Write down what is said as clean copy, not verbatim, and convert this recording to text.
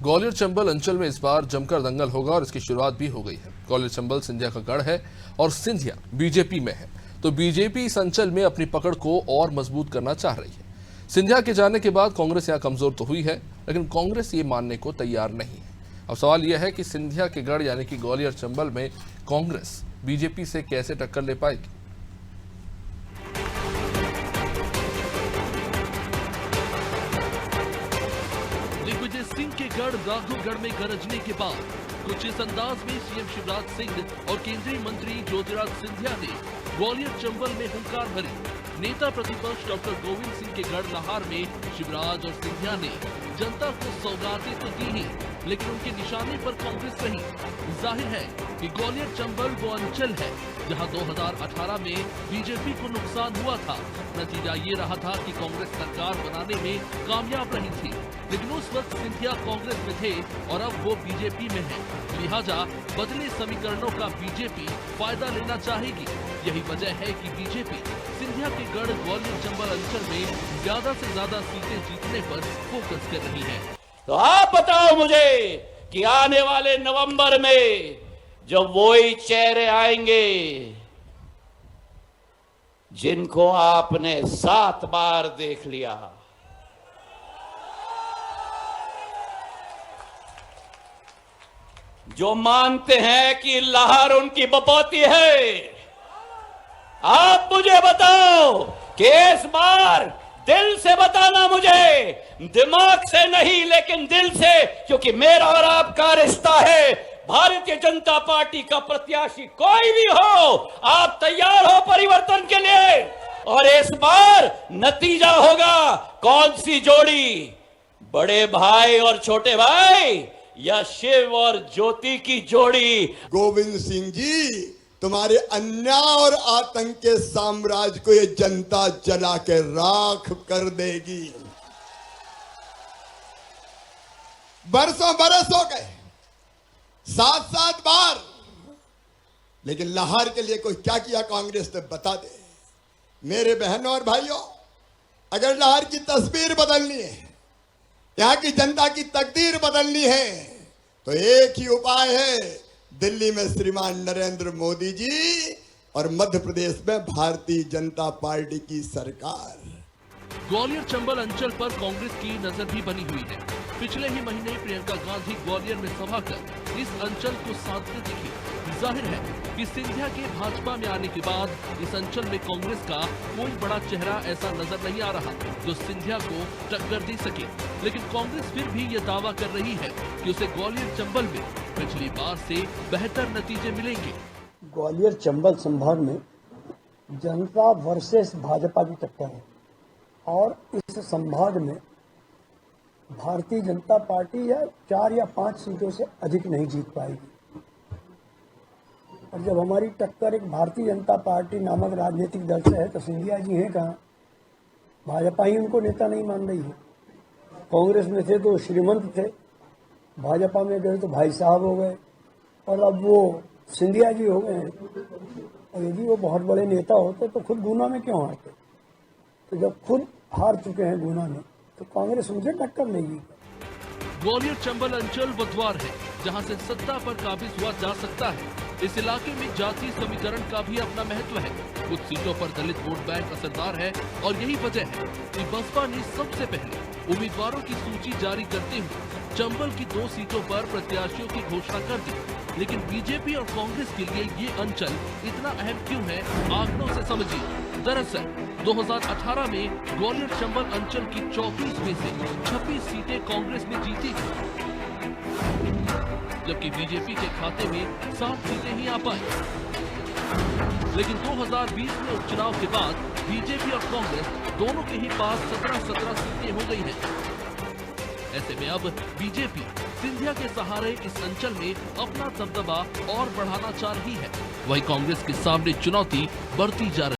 ग्वालियर चंबल अंचल में इस बार जमकर दंगल होगा और इसकी शुरुआत भी हो गई है। ग्वालियर चंबल सिंधिया का गढ़ है और सिंधिया बीजेपी में है, तो बीजेपी इस अंचल में अपनी पकड़ को और मजबूत करना चाह रही है। सिंधिया के जाने के बाद कांग्रेस यहां कमजोर तो हुई है, लेकिन कांग्रेस ये मानने को तैयार नहीं है। अब सवाल यह है कि सिंधिया के गढ़ यानी कि ग्वालियर चंबल में कांग्रेस बीजेपी से कैसे टक्कर ले पाएगी। दिग्विजय सिंह के गढ़ राघवगढ़ में गरजने के बाद कुछ इस अंदाज में सीएम शिवराज सिंह और केंद्रीय मंत्री ज्योतिरादित्य सिंधिया ने ग्वालियर चंबल में हुंकार भरी। नेता प्रतिपक्ष डॉक्टर गोविंद सिंह के गढ़ लाहार में शिवराज और सिंधिया ने जनता को सौगातें तो दी ही, लेकिन उनके निशाने पर कांग्रेस रही। जाहिर है कि ग्वालियर चंबल वो अंचल है जहां 2018 में बीजेपी को नुकसान हुआ था। नतीजा ये रहा था कि कांग्रेस सरकार बनाने में कामयाब रही थी, लेकिन उस वक्त सिंधिया कांग्रेस में थे और अब वो बीजेपी में है। लिहाजा बदले समीकरणों का बीजेपी फायदा लेना चाहेगी। यही वजह है कि बीजेपी सिंधिया के गढ़ ग्वालियर चंबल अंचल में ज्यादा से ज्यादा सीटें जीतने पर फोकस कर रही है। तो आप बताओ मुझे कि आने वाले नवंबर में जब वही चेहरे आएंगे जिनको आपने 7 बार देख लिया, जो मानते हैं कि लाहौर उनकी बपौती है, आप मुझे बताओ कि इस बार दिल से बताना, मुझे दिमाग से नहीं लेकिन दिल से, क्योंकि मेरा और आपका रिश्ता है। भारतीय जनता पार्टी का प्रत्याशी कोई भी हो, आप तैयार हो परिवर्तन के लिए। और इस बार नतीजा होगा कौन सी जोड़ी, बड़े भाई और छोटे भाई या शिव और ज्योति की जोड़ी। गोविंद सिंह जी, तुम्हारे अन्याय और आतंक के साम्राज्य को ये जनता जला के राख कर देगी। बरसों बरस हो गए, 7 बार, लेकिन लाहौर के लिए कोई क्या किया कांग्रेस ने बता दे। मेरे बहनों और भाइयों, अगर लाहौर की तस्वीर बदलनी है, यहां की जनता की तकदीर बदलनी है, तो एक ही उपाय है, दिल्ली में श्रीमान नरेंद्र मोदी जी और मध्य प्रदेश में भारतीय जनता पार्टी की सरकार। ग्वालियर चंबल अंचल पर कांग्रेस की नजर भी बनी हुई है। पिछले ही महीने प्रियंका गांधी ग्वालियर में सभा कर इस अंचल को साधते दिखी। जाहिर है कि सिंधिया के भाजपा में आने के बाद इस अंचल में कांग्रेस का कोई बड़ा चेहरा ऐसा नजर नहीं आ रहा जो सिंधिया को टक्कर दे सके, लेकिन कांग्रेस फिर भी ये दावा कर रही है कि उसे ग्वालियर चंबल में पिछली बार से बेहतर नतीजे मिलेंगे। ग्वालियर चंबल संभाग में जनता वर्सेस भाजपा की टक्कर है और इस संभाग में भारतीय जनता पार्टी या 4 या 5 सीटों से अधिक नहीं जीत पाएगी। और जब हमारी टक्कर एक भारतीय जनता पार्टी नामक राजनीतिक दल से है, तो सिंधिया जी हैं कहाँ? भाजपा ही उनको नेता नहीं मान रही है। कांग्रेस में थे तो श्रीमंत थे, भाजपा में गए तो भाई साहब हो गए, और अब वो सिंधिया जी हो गए हैं। और यदि वो बहुत बड़े नेता होते तो खुद गुना में क्यों हारते? तो जब खुद हार चुके हैं गुना में, तो कांग्रेस मुझे टक्कर लेगी। ग्वालियर चंबल अंचल वो द्वार है जहां से सत्ता पर काबिज हुआ जा सकता है। इस इलाके में जातीय समीकरण का भी अपना महत्व है। कुछ सीटों पर दलित वोट बैंक असरदार है और यही वजह है कि बसपा ने सबसे पहले उम्मीदवारों की सूची जारी करते हुए चंबल की 2 सीटों पर प्रत्याशियों की घोषणा कर दी। लेकिन बीजेपी और कांग्रेस के लिए ये अंचल इतना अहम क्यों है, आंकड़ों से समझिए। दरअसल 2018 में ग्वालियर चंबल अंचल की 34 में से 26 सीटें कांग्रेस ने जीती थी, जबकि बीजेपी के खाते में 7 सीटें ही आ पाई। लेकिन 2020 में उपचुनाव के बाद बीजेपी और कांग्रेस दोनों के ही पास 17 सीटें हो गई हैं। ऐसे में अब बीजेपी सिंधिया के सहारे इस अंचल में अपना दबदबा और बढ़ाना चाह रही है, वहीं कांग्रेस के सामने चुनौती बढ़ती जा रही है।